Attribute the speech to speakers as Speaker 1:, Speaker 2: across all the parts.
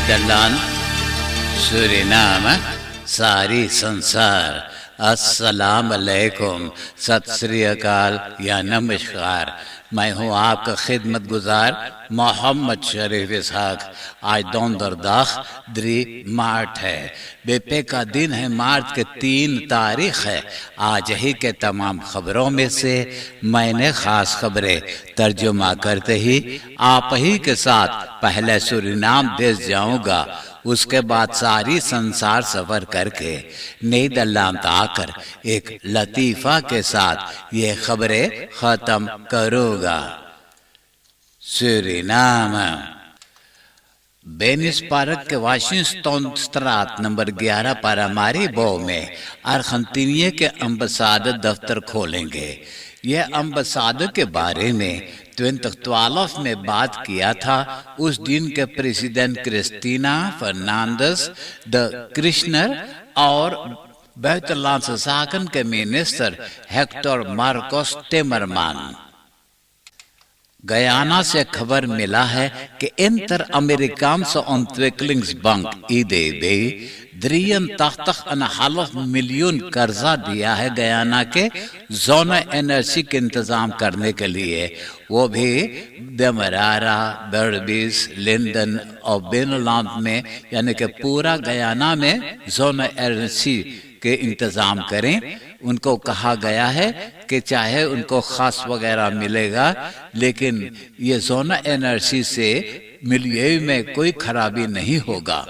Speaker 1: Netherlands, Suriname, सारी संसार, अस्सलाम अलैकुम, सत श्री अकाल या नमस्कार। मैं हूँ आपका खिदमत गुजार मोहम्मद शरीफ इसहाक। आज दोंदरदाख 3 मार्च है। बेपे का दिन है। मार्च के 3 तारीख है। आज ही के तमाम खबरों में से मैंने खास खबरें तर्जुमा करते ही आप ही के साथ पहले सूरीनाम देश जाऊंगा, उसके बाद सारी संसार सफर करके नीदरलैंड आकर एक लतीफा के साथ ये खबरें खत्म करूंगा। सूरीनाम। बेनिस पार्क के वाशिंगटन स्ट्रात नंबर 11 पारामारिबो में अर्जेंटीना के अम्बासाडर दफ्तर खोलेंगे। यह अम्बासाडर के बारे में 2012 में बात किया था। उस दिन के president Cristina Fernandez de Kirchner और बैतुल शासन के minister Hector Marcos Timerman. Guyana से खबर मिला है कि inter Americans ontwikkelingsbank IDB 83,5 million कर्जा दिया है गयाना के जोन एनर्जी के इंतजाम करने के लिए। वो भी देमरारा, बर्बिस, लिंडन और बेनलैंड में, यानी कि पूरा गयाना में जोन एनर्जी के इंतजाम करें। उनको कहा गया है कि चाहे उनको खास वगैरह मिलेगा, लेकिन ये जोन एनर्जी से मिलिए में कोई खराबी नहीं होगा।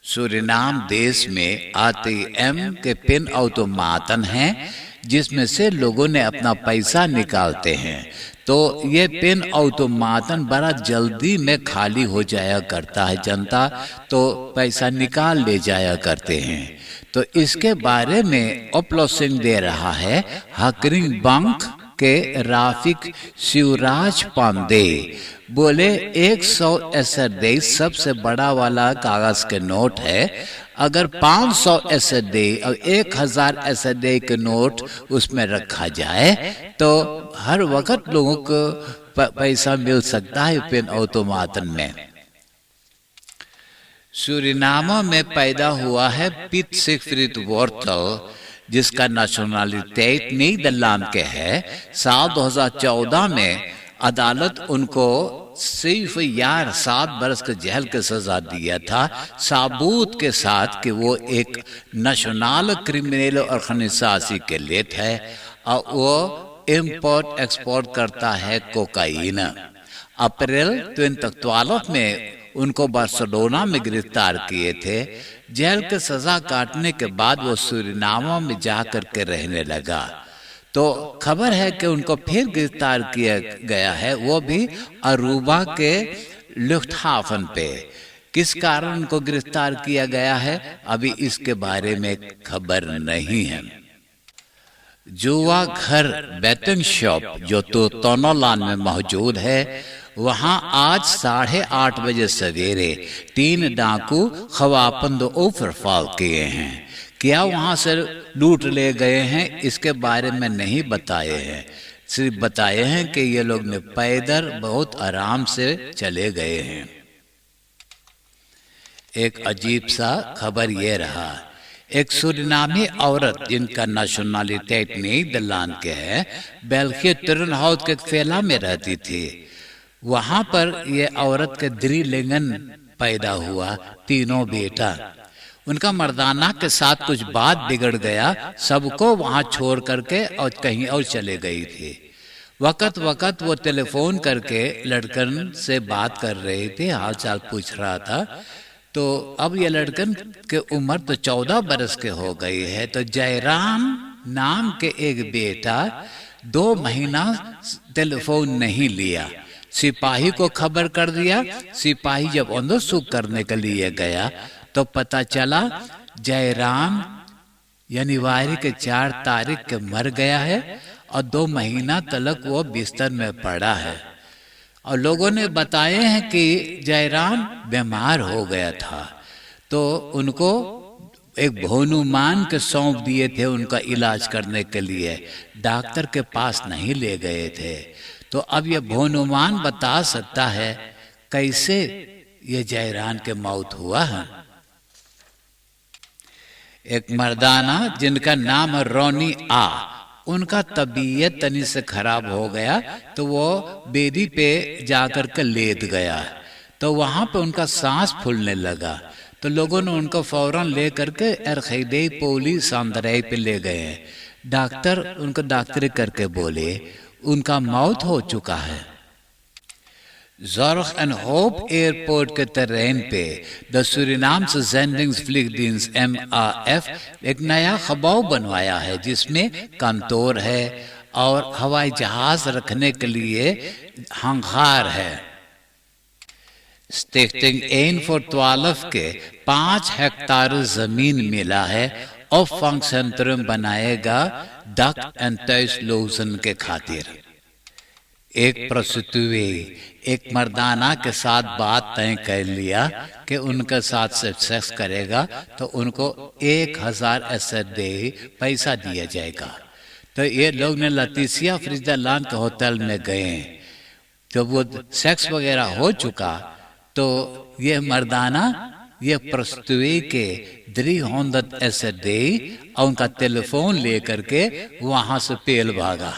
Speaker 1: सूरीनाम देश में ATM के पिन ऑटोमाटन हैं, जिसमें से लोगों ने अपना पैसा निकालते हैं। तो ये पिन ऑटोमाटन बड़ा जल्दी में खाली हो जाया करता है। जनता तो पैसा निकाल ले जाया करते हैं। तो इसके बारे में अपलोसिंग दे रहा है हकरिंग बैंक के राफिक शिवराज पांडे। बोले 100 SAD सबसे बड़ा वाला कागज के नोट है। अगर 500 SAD और 1000 SAD के नोट उसमें रखा जाए तो हर वक्त लोगों को पैसा मिल सकता है पिन ऑटोमाटन में। सूरीनाम में पैदा हुआ है पिट सिगफ्रिड वर्टल, जिसका नेशनलिटी नीदरलैंड के है। साल 2014 में अदालत उनको सिर्फ 7 बरस के जेल की सजा दिया था, सबूत के साथ कि वो एक नेशनल क्रिमिनल ऑर्गेनाइजेशन के लिए है और वो इंपोर्ट एक्सपोर्ट करता है कोकाइन। अप्रैल 2012 में उनको बार्सिलोना में गिरफ्तार किए थे। जेल की सजा काटने के बाद वो सूरीनाम में जाकर के रहने लगा। तो खबर है कि उनको फिर गिरफ्तार किया गया है, वो भी अरूबा के लुफ्टहाफन पे। किस कारण उनको गिरफ्तार किया गया है अभी इसके बारे में खबर नहीं है। जुआ घर बेटिंग शॉप जो तोनोलान में मौजूद है, वहां आज 8:30 बजे सवेरे 3 डाकू खवापंद ओवरफॉल किए हैं। क्या वहां से लूट ले गए हैं इसके बारे में नहीं बताए हैं। सिर्फ बताए हैं कि ये लोग ने पैदल बहुत आराम से चले गए हैं। एक अजीब सा खबर ये रहा, एक सूरीनामी औरत जिनका नेशनलिटी नीदरलैंड के है, बेल्जियम टर्नहाउस के फेला में रहती थी। वहां पर ये औरत के द्विलिंगन पैदा हुआ, 3 बेटा। उनका मर्दाना के साथ कुछ बात बिगड़ गया, सबको वहां छोड़ करके और कहीं और चले गई थी। वक्त वक्त वो टेलीफोन करके लड़कन से बात कर रही थी, हाल चाल पूछ रहा था। तो अब ये लड़कन के उम्र तो 14 बरस के हो गई है। तो जयराम नाम के एक बेटा 2 महीना टेलीफोन नहीं लिया। सिपाही को खबर कर दिया। सिपाही जब अंदरसूख करने के लिए गया तो पता चला जयराम जनवरी के 4 तारीख के मर गया है और 2 महीना तक वो बिस्तर में पड़ा है। और लोगों ने बताए हैं कि जयराम बीमार हो गया था। तो उनको एक भोनुमान के सौंप दिए थे उनका इलाज करने के लिए, डॉक्टर के पास नहीं ले गए थे। तो अब ये भोनुमान बता सकता है कैसे ये जयरान के मौत हुआ है। एक मर्दाना जिनका नाम रोनी आ, उनका तबीयत तनी से खराब हो गया तो वो बेदी पे जाकर के लेट गया। तो वहां पे उनका सांस फूलने लगा। तो लोगों ने उनको फौरन ले करके अरखैदे पुलिस सांदराई पे ले गए। डॉक्टर उनको डॉक्टरी करके बोले उनका मौत हो चुका है। ज़ोर्ग एंड होप एयरपोर्ट के टर्रेन पे द सूरीनाम्स ज़ेंडिंग्सफ्लिगडिenst MAF एक नया खबाव बनवाया है जिसमें कंतोर है और हवाई जहाज रखने के लिए हंगार है। स्टिchting 1 voor 12 के 5 हेक्टार जमीन मिला है और फंक्शन बनाएगा डक एंड thuislozen के खातिर। एक प्रस्तुति एक मर्दाना के साथ बात तय कर लिया कि उनके साथ सेक्स करेगा तो उनको 1000 SSD पैसा दिया जाएगा। तो ये लोग ने लतीसिया फ्रिजरलैंड के होटल में गए। जब वो सेक्स वगैरह हो चुका तो ये मर्दाना ये प्रस्तुति के 300 SSD और उनका टेलीफोन लेकर के वहां से पेल भागा।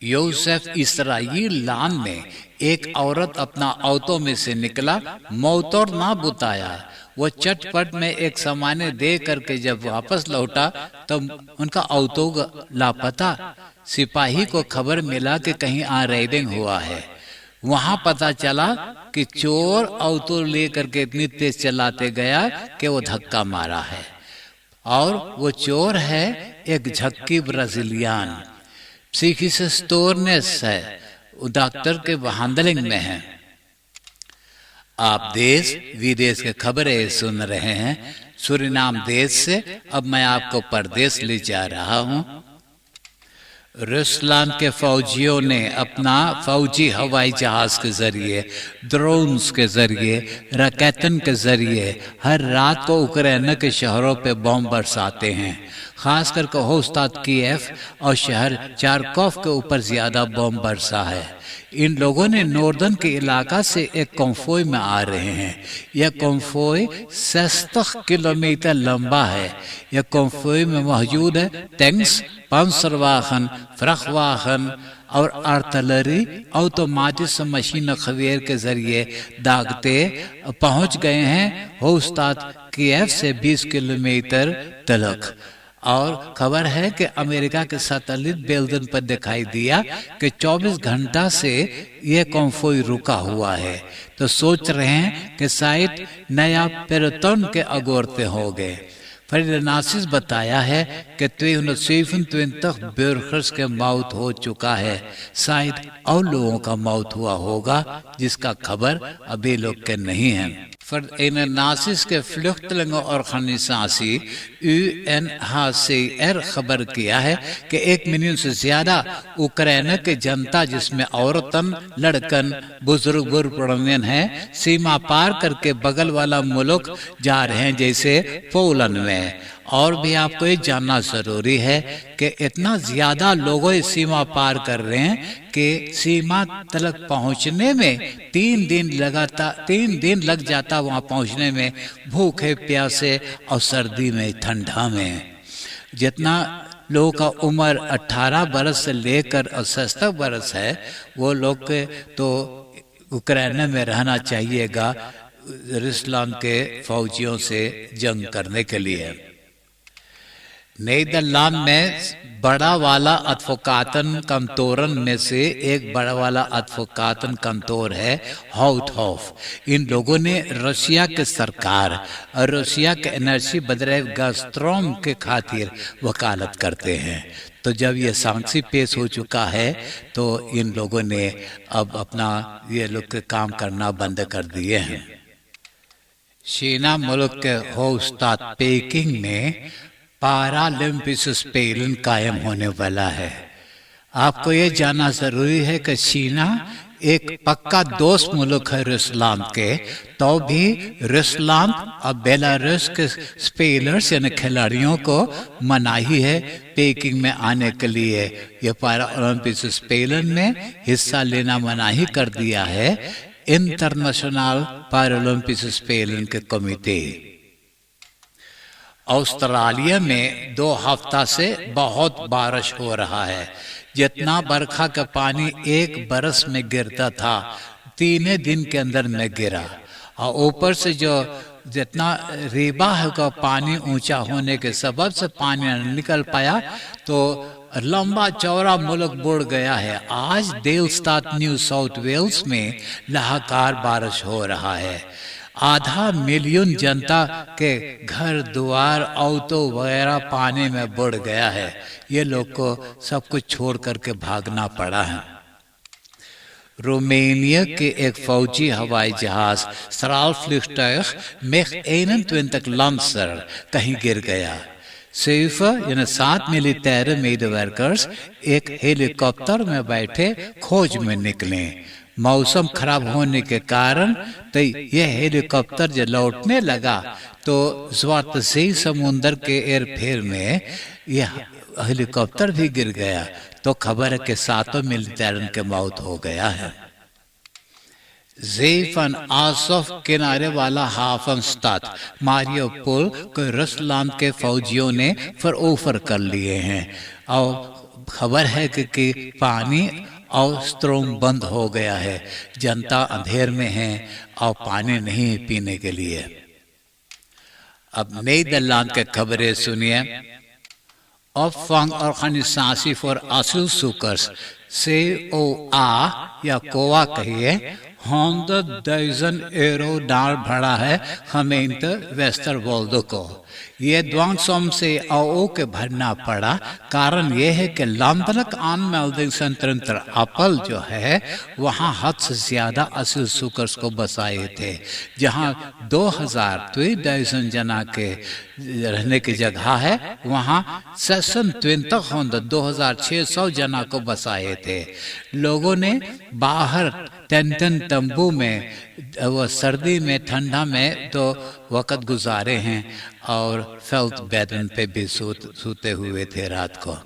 Speaker 1: यूसुफ इसराइल लान में एक औरत अपना ऑटो में से निकला, मोटर ना बुताया। वो चटपट में एक सामान दे करके जब वापस लौटा तो उनका ऑटो लापता। सिपाही को खबर मिला कि कहीं रेडिंग हुआ है। वहां पता चला कि चोर ऑटो लेकर के इतनी तेज चलाते गया कि वो धक्का मारा है और वो चोर है एक झक्की ब्राजीलियन। सीखी से स्टोरनेस है, डॉक्टर के हैंडलिंग में है। आप देश विदेश के खबरें सुन रहे हैं सूरीनाम देश से। अब मैं आपको परदेश ले जा रहा हूं। रूसलैंड के फौजियों ने अपना फौजी हवाई जहाज के जरिए, ड्रोन्स के जरिए, रॉकेटन के जरिए हर रात को यूक्रेन के शहरों पे बम बरसाते हैं। खासकर के होस्ताद कीव और शहर चारकोव के ऊपर ज्यादा बम बरसा है। इन लोगों ने नॉर्दर्न के इलाका से एक कॉन्फोय में आ रहे हैं। यह कॉन्फोय 60 किलोमीटर लंबा है। यह कॉन्फोय में मौजूद है टैंक्स, पांसर वाहन, फ्रख वाहन और आर्टिलरी ऑटोमेटिक मशीन खवेर के जरिए दागते पहुंच गए हैं होस्ताद कीव से 20 किलोमीटर तक। और खबर है कि अमेरिका के सैटेलाइट बेल्जियम पर दिखाई दिया कि 24 घंटा से यह कॉन्फोय रुका हुआ है। तो सोच रहे हैं कि शायद नया पेरिटोन के अगोरते हो गए। फ्रेडनासिस बताया है कि 327 बर्गर्स के मौत हो चुका है। शायद और लोगों का मौत हुआ होगा जिसका खबर अभी लोग के नहीं है। फ्रेडनासिस के फ्लुchtlingenorganisatie UNHCR खबर किया है कि 1 मिलियन से ज्यादा यूक्रेन के जनता जिसमें औरतन, लड़कन, बुजुर्ग बुढ़ानियन हैं, सीमा पार करके बगल वाला मुल्क जा रहे हैं जैसे पोलैंड में। और भी आपको ये जानना जरूरी है कि इतना ज्यादा लोग सीमा पार कर रहे हैं कि सीमा तक पहुंचने में 3 दिन लग जाता वहां पहुंचने में, भूखे प्यासे और सर्दी में, ठंडा में। जितना लोगों का उम्र 18 बरस से लेकर 67 बरस है वो लोग तो यूक्रेन में रहना चाहिएगा रूसलैंड के फौजियों से जंग करने के लिए। नीदरलैंड में बड़ा वाला अडवोकाten कंटोरन में से एक बड़ा वाला अडवोकाten कंटोर है हाउटहोफ। इन लोगों ने रशिया के सरकार और रशिया के एनर्जी bedrijf गाज़प्रोम के खातिर वकालत करते हैं। तो जब ये साक्षी पेश हो चुका है तो इन लोगों ने अब अपना ये लोग काम करना बंद कर दिए हैं। चीना मुल्क के होस्टाद पेकिंग में पैरालंपिक्स स्पेलन कायम होने वाला है। आपको ये जानना जरूरी है कि चीना एक पक्का दोस्त मुल्क है रूसलैंड के। तो भी रूसलैंड और बेलारूस के स्पेलर्स यानी खिलाड़ियों को मनाही है पेकिंग में आने के लिए। यह पैरा ओलंपिक्स स्पेलन में हिस्सा लेना मनाही कर दिया है। International Paralympics Spelen के कमिटी। ऑस्ट्रेलिया में 2 हफ्ता से बहुत बारिश हो रहा है। जितना बरखा का पानी एक बरस में गिरता था 3 दिन के अंदर में गिरा, और ऊपर से जो जितना रेबा का पानी ऊंचा होने के सबब से पानी न निकल पाया, तो लंबा चौड़ा मुल्क बुड़ गया है। आज डेलस्टाट न्यू साउथ वेल्स में लगातार बारिश हो रहा है। 0.5 मिलियन जनता के घर द्वार ऑटो वगैरह पानी में बुड़ गया है। ये लोग को सब कुछ छोड़ करके भागना पड़ा है। रोमानिया के एक फौजी हवाई जहाज स्ट्रालफ्लुगtuig MiG 21 Lancer कहीं गिर गया। 7 मिलिट्री मेडवर्कर्स एक हेलीकॉप्टर में बैठे खोज में निकले। मौसम खराब होने के कारण तो यह हेलीकॉप्टर जब लौटने लगा तो स्वार्थ सी समुद्र के एयरफेयर में यह हेलीकॉप्टर भी गिर गया। तो खबर है कि 7 मिलिट्री के मौत हो गया है। ज़ेफन आसफ किनारे वाला हाफनस्टाद मारियोपोल को रूसलैंड के फौजियों ने फरोवर कर लिए हैं, और खबर है कि पानी और स्ट्रोम बंद हो गया है। जनता अंधेर में है और पानी नहीं पीने के लिए। अब नीदरलैंड के खबरें सुनिए। Opvangorganisatie voor asielzoekers, COA या कोआ कहिए, 100,000 euro दान भरा है gemeente वेस्टरवोल्ड को। ये dwangsom से AO के भरना पड़ा। कारण यह है कि landelijk aanmeldingscentrum appel जो है वहाँ हद से ज्यादा asielzoekers को बसाए थे। जहाँ 2000 जना के रहने की जगह है, वहाँ 2600 जना को बसाए थे। लोगों ने बाहर टेंटन तंबू में वो सर्दी में ठंडा में तो वक़्त गुजारे हैं, और फेल्ट बेडन पे भी सोते हुए थे रात को।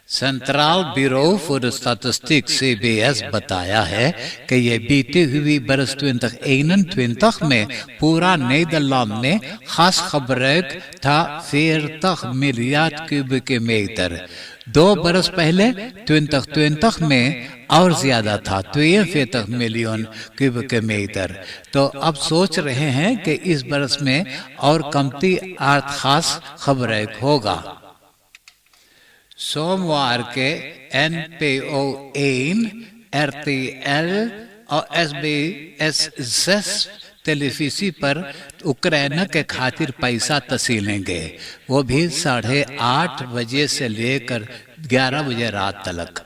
Speaker 1: Central bureau for statistics CBS बताया है कि ये बीती हुई बरस 2021 में पूरा नीदरलैंड में खास खबरें था 40 मिलियन क्यूबिक मीटर। 2 बरस पहले 2020 में और ज्यादा था 42 मिलियन क्यूबिक मीटर। तो अब सोच रहे हैं कि इस बरस में और कमती खास खबरें होगा। सोमवार के NPO 1, RTL और SBS टेलीविजन पर उक्रेन के खातिर पैसा तसीलेंगे, वो भी 8:30 बजे से लेकर 11 बजे रात तक।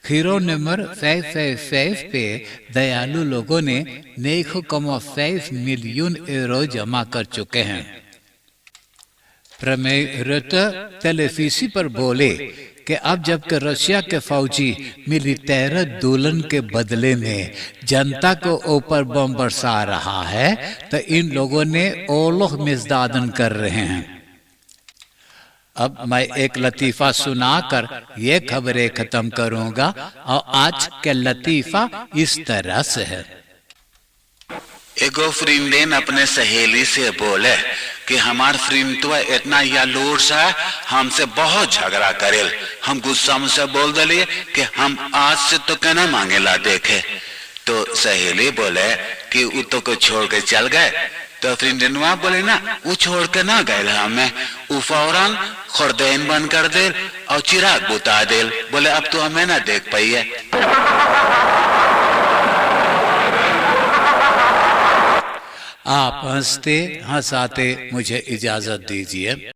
Speaker 1: खीरो नंबर 555 पे दयालु लोगों ने 9,5 मिलियन euro जमा कर चुके हैं। प्रमेय रुtte टेलीविजन पर बोले कि अब जबकि रशिया के फौजी मिलिट्री दुल्हन के बदले में जनता को ऊपर बम बरसा रहा है, तो इन लोगों ने ओलोह मिज़दादन कर रहे हैं। अब मैं एक लतीफ़ा सुनाकर ये खबरें खत्म करूंगा, और आज का लतीफ़ा इस तरह से है।
Speaker 2: एगो फ्रेंडेन अपने सहेली से बोले कि हमार फ्रेंड तो इतना यालूर सा हमसे बहुत झगड़ा करेल। हम गुस्सा में से बोल दिए कि हम आज से तो कहना मांगेला देखे। तो सहेली बोले कि वो तो को छोड़ के चल गए। तो फ्रेंडनवा बोले ना, वो छोड़ के ना गए हमें, वो फौरन खुरदेन बंद कर दे और चिराग बुता दे। बोले अब तो हमें ना देख पाइए।
Speaker 1: आप हंसते हंसाते मुझे इजाजत दीजिए।